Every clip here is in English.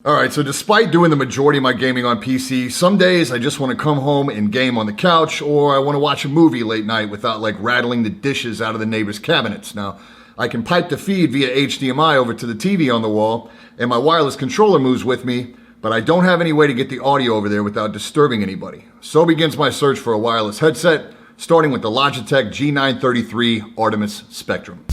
Alright, so despite doing the majority of my gaming on PC, some days I just want to come home and game on the couch, or I want to watch a movie late night without like rattling the dishes out of the neighbor's cabinets. Now, I can pipe the feed via HDMI over to the TV on the wall, and my wireless controller moves with me, but I don't have any way to get the audio over there without disturbing anybody. So begins my search for a wireless headset, starting with the Logitech G933 Artemis Spectrum.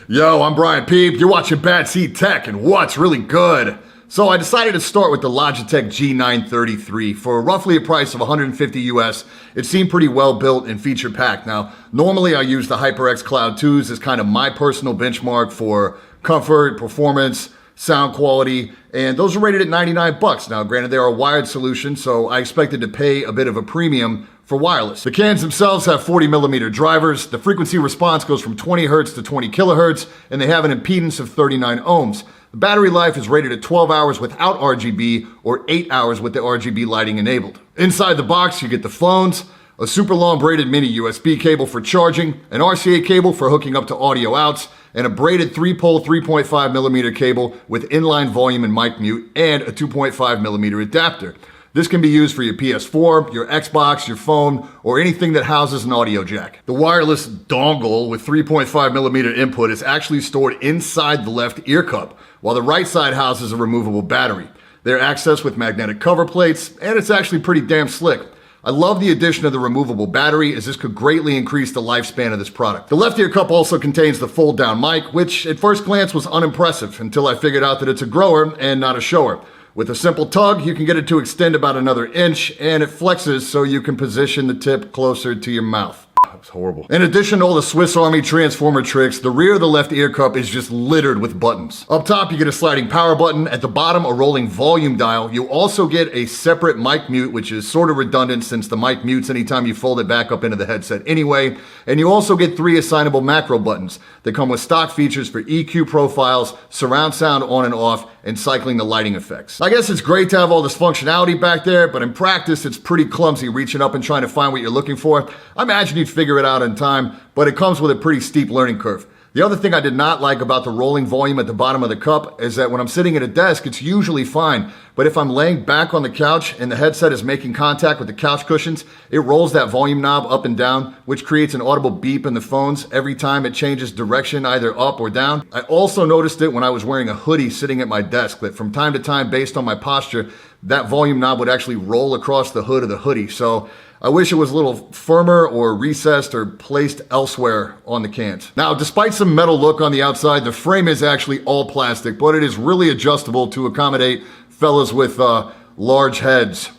Yo, I'm Brian Peep, you're watching Bad Seed Tech, and what's really good? So I decided to start with the Logitech G933 for roughly a price of $150 US. It seemed pretty well built and feature packed. Now, normally I use the HyperX Cloud 2s as kind of my personal benchmark for comfort, performance, sound quality, and those are rated at 99 bucks. Now, granted, they are a wired solution, so I expected to pay a bit of a premium for wireless. The cans themselves have 40mm drivers. The frequency response goes from 20 Hz to 20 kHz, and they have an impedance of 39 ohms. The battery life is rated at 12 hours without RGB or 8 hours with the RGB lighting enabled. Inside the box, you get the phones, a super long braided mini USB cable for charging, an RCA cable for hooking up to audio outs, and a braided 3-pole 3.5mm cable with inline volume and mic mute, and a 2.5mm adapter. This can be used for your PS4, your Xbox, your phone, or anything that houses an audio jack. The wireless dongle with 3.5mm input is actually stored inside the left ear cup, while the right side houses a removable battery. They're accessed with magnetic cover plates, and it's actually pretty damn slick. I love the addition of the removable battery, as this could greatly increase the lifespan of this product. The left ear cup also contains the fold down mic, which at first glance was unimpressive until I figured out that it's a grower and not a shower. With a simple tug, you can get it to extend about another inch, and it flexes so you can position the tip closer to your mouth. That was horrible. In addition to all the Swiss Army transformer tricks, the rear of the left ear cup is just littered with buttons. Up top, you get a sliding power button. At the bottom, a rolling volume dial. You also get a separate mic mute, which is sort of redundant since the mic mutes anytime you fold it back up into the headset anyway. And you also get 3 assignable macro buttons that come with stock features for EQ profiles, surround sound on and off, and cycling the lighting effects. I guess it's great to have all this functionality back there, but in practice, it's pretty clumsy reaching up and trying to find what you're looking for. I imagine you'd figure it out in time, but it comes with a pretty steep learning curve. The other thing I did not like about the rolling volume at the bottom of the cup is that when I'm sitting at a desk, it's usually fine. But if I'm laying back on the couch and the headset is making contact with the couch cushions, it rolls that volume knob up and down, which creates an audible beep in the phones every time it changes direction, either up or down. I also noticed it when I was wearing a hoodie sitting at my desk, that from time to time, based on my posture, that volume knob would actually roll across the hood of the hoodie. So I wish it was a little firmer or recessed or placed elsewhere on the cans. Now, despite some metal look on the outside, the frame is actually all plastic, but it is really adjustable to accommodate fellas with large heads.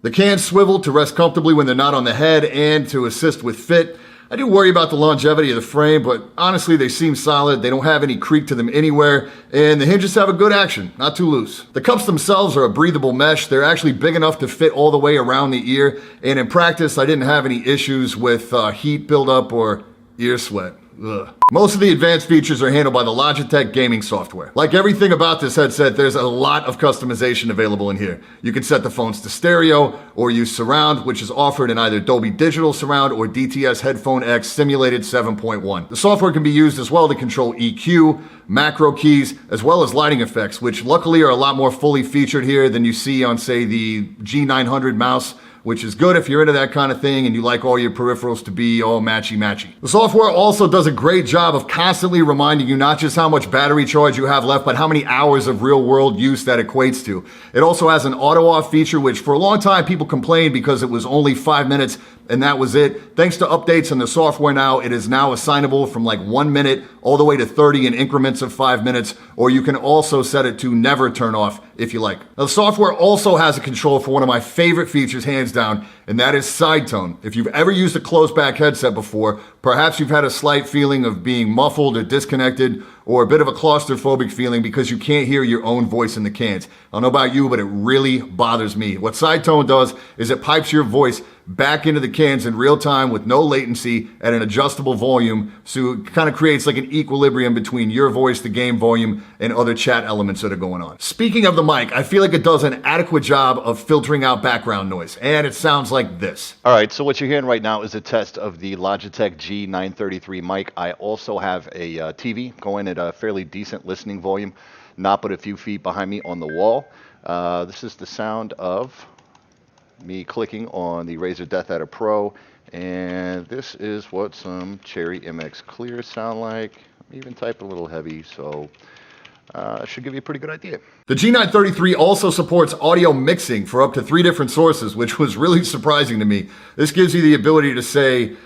The cans swivel to rest comfortably when they're not on the head and to assist with fit. I do worry about the longevity of the frame, but honestly, they seem solid. They don't have any creak to them anywhere, and the hinges have a good action, not too loose. The cups themselves are a breathable mesh. They're actually big enough to fit all the way around the ear, and in practice, I didn't have any issues with heat buildup or ear sweat. Ugh. Most of the advanced features are handled by the Logitech gaming software. Like everything about this headset, there's a lot of customization available in here. You can set the phones to stereo or use surround, which is offered in either Dolby Digital Surround or DTS Headphone X Simulated 7.1. The software can be used as well to control EQ, macro keys, as well as lighting effects, which luckily are a lot more fully featured here than you see on, say, the G900 mouse, which is good if you're into that kind of thing and you like all your peripherals to be all matchy-matchy. The software also does a great job of constantly reminding you not just how much battery charge you have left, but how many hours of real-world use that equates to. It also has an auto-off feature, which for a long time people complained because it was only 5 minutes and that was it. Thanks to updates in the software now, it is now assignable from like 1 minute all the way to 30 in increments of 5 minutes, or you can also set it to never turn off if you like. Now, the software also has a control for one of my favorite features, hands down, and that is Sidetone. If you've ever used a closed back headset before, perhaps you've had a slight feeling of being muffled or disconnected, or a bit of a claustrophobic feeling because you can't hear your own voice in the cans. I don't know about you, but it really bothers me. What Sidetone does is it pipes your voice back into the cans in real time with no latency at an adjustable volume. So it kind of creates like an equilibrium between your voice, the game volume, and other chat elements that are going on. Speaking of the mic, I feel like it does an adequate job of filtering out background noise, and it sounds like this. All right, so what you're hearing right now is a test of the Logitech G933 mic. I also have a TV going at a fairly decent listening volume, not but a few feet behind me on the wall. This is the sound of me clicking on the Razer Death Adder Pro, and this is what some Cherry MX Clears sound like. I'm even typing a little heavy, so should give you a pretty good idea. The G933 also supports audio mixing for up to 3 different sources, which was really surprising to me. This gives you the ability to say,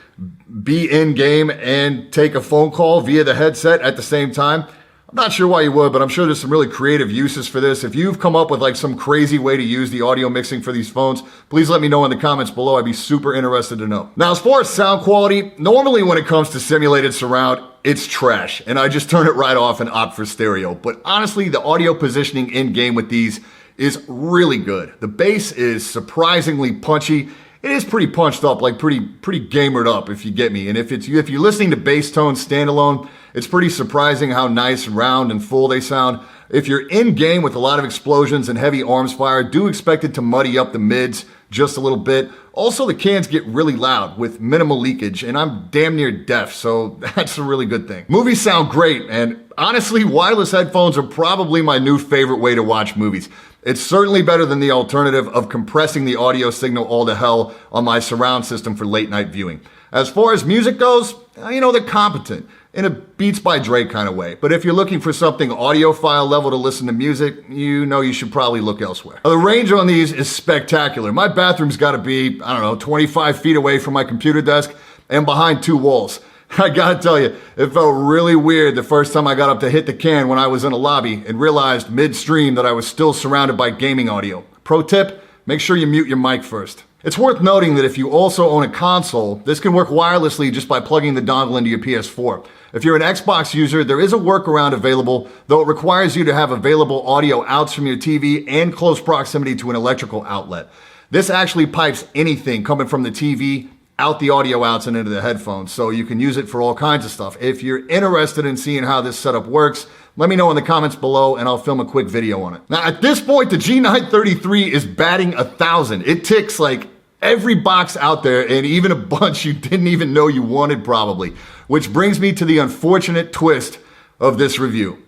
be in game and take a phone call via the headset at the same time. I'm not sure why you would, but I'm sure there's some really creative uses for this. If you've come up with like some crazy way to use the audio mixing for these phones, please let me know in the comments below. I'd be super interested to know. Now, as far as sound quality, normally when it comes to simulated surround, it's trash, and I just turn it right off and opt for stereo. But honestly, the audio positioning in-game with these is really good. The bass is surprisingly punchy. It is pretty punched up, like pretty gamered up, if you get me. And if you're listening to Sidetone standalone, it's pretty surprising how nice, round, and full they sound. If you're in game with a lot of explosions and heavy arms fire, do expect it to muddy up the mids just a little bit. Also, the cans get really loud with minimal leakage, and I'm damn near deaf, so that's a really good thing. Movies sound great, and honestly, wireless headphones are probably my new favorite way to watch movies. It's certainly better than the alternative of compressing the audio signal all to hell on my surround system for late night viewing. As far as music goes, they're competent in a Beats by Dre kind of way. But if you're looking for something audiophile level to listen to music, you should probably look elsewhere. Now, the range on these is spectacular. My bathroom's got to be, 25 feet away from my computer desk and behind 2 walls. I gotta tell you, it felt really weird the first time I got up to hit the can when I was in a lobby and realized midstream that I was still surrounded by gaming audio. Pro tip, make sure you mute your mic first. It's worth noting that if you also own a console, this can work wirelessly just by plugging the dongle into your PS4. If you're an Xbox user, there is a workaround available, though it requires you to have available audio outs from your TV and close proximity to an electrical outlet. This actually pipes anything coming from the TV out the audio outs and into the headphones, so you can use it for all kinds of stuff. If you're interested in seeing how this setup works, let me know in the comments below and I'll film a quick video on it. Now, at this point, the G933 is batting 1,000. It ticks like every box out there and even a bunch you didn't even know you wanted probably, which brings me to the unfortunate twist of this review.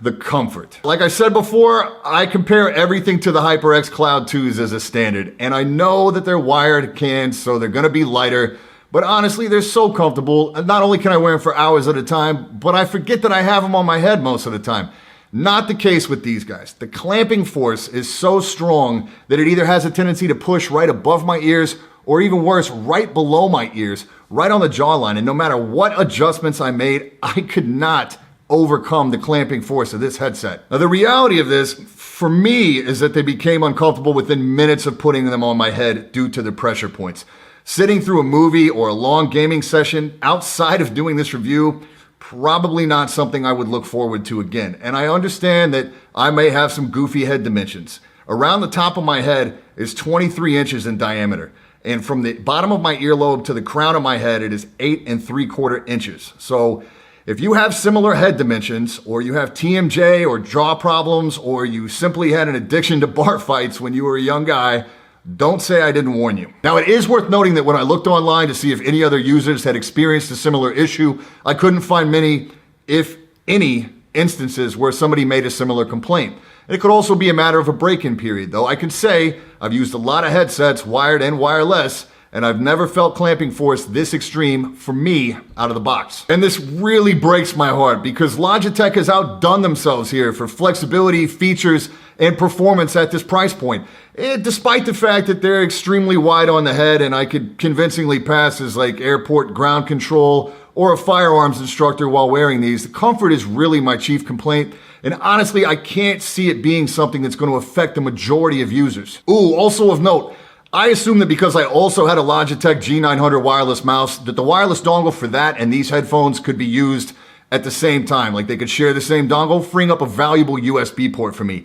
The comfort. Like I said before, I compare everything to the HyperX Cloud 2s as a standard, and I know that they're wired cans, so they're gonna be lighter, but honestly, they're so comfortable. Not only can I wear them for hours at a time, but I forget that I have them on my head most of the time. Not the case with these guys. The clamping force is so strong that it either has a tendency to push right above my ears, or even worse, right below my ears, right on the jawline, and no matter what adjustments I made, I could not overcome the clamping force of this headset. Now, the reality of this, for me, is that they became uncomfortable within minutes of putting them on my head due to the pressure points. Sitting through a movie or a long gaming session outside of doing this review, probably not something I would look forward to again. And I understand that I may have some goofy head dimensions. Around the top of my head is 23 inches in diameter. And from the bottom of my earlobe to the crown of my head, it is 8 3/4 inches. So if you have similar head dimensions, or you have TMJ or jaw problems, or you simply had an addiction to bar fights when you were a young guy, don't say I didn't warn you. Now, it is worth noting that when I looked online to see if any other users had experienced a similar issue, I couldn't find many, if any, instances where somebody made a similar complaint. And it could also be a matter of a break-in period, though I can say I've used a lot of headsets, wired and wireless, and I've never felt clamping force this extreme for me out of the box. And this really breaks my heart because Logitech has outdone themselves here for flexibility, features, and performance at this price point. Despite the fact that they're extremely wide on the head and I could convincingly pass as like airport ground control or a firearms instructor while wearing these, the comfort is really my chief complaint. And honestly, I can't see it being something that's going to affect the majority of users. Ooh, also of note, I assume that because I also had a Logitech G900 wireless mouse, that the wireless dongle for that and these headphones could be used at the same time. Like they could share the same dongle, freeing up a valuable USB port for me.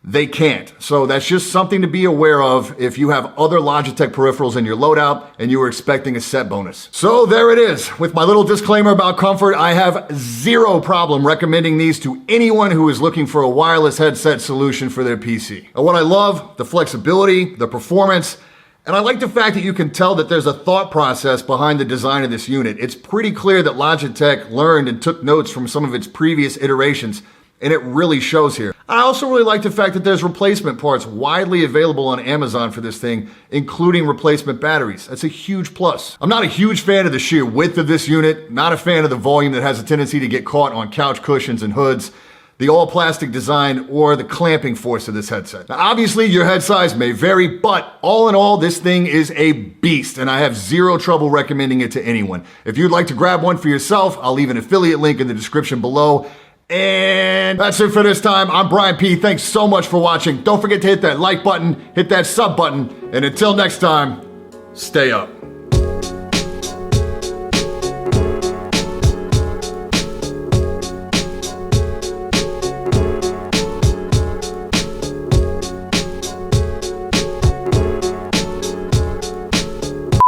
they can't. So that's just something to be aware of if you have other Logitech peripherals in your loadout and you were expecting a set bonus. So there it is. With my little disclaimer about comfort, I have zero problem recommending these to anyone who is looking for a wireless headset solution for their PC. And what I love, the flexibility, the performance, and I like the fact that you can tell that there's a thought process behind the design of this unit. It's pretty clear that Logitech learned and took notes from some of its previous iterations, and it really shows here. I also really like the fact that there's replacement parts widely available on Amazon for this thing, including replacement batteries. That's a huge plus. I'm not a huge fan of the sheer width of this unit, not a fan of the volume that has a tendency to get caught on couch cushions and hoods, the all-plastic design, or the clamping force of this headset. Now, obviously, your head size may vary, but all in all, this thing is a beast, and I have zero trouble recommending it to anyone. If you'd like to grab one for yourself, I'll leave an affiliate link in the description below. And that's it for this time. I'm Brian P. Thanks so much for watching. Don't forget to hit that like button, hit that sub button, and until next time, stay up.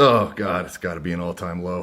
Oh God, it's gotta be an all-time low.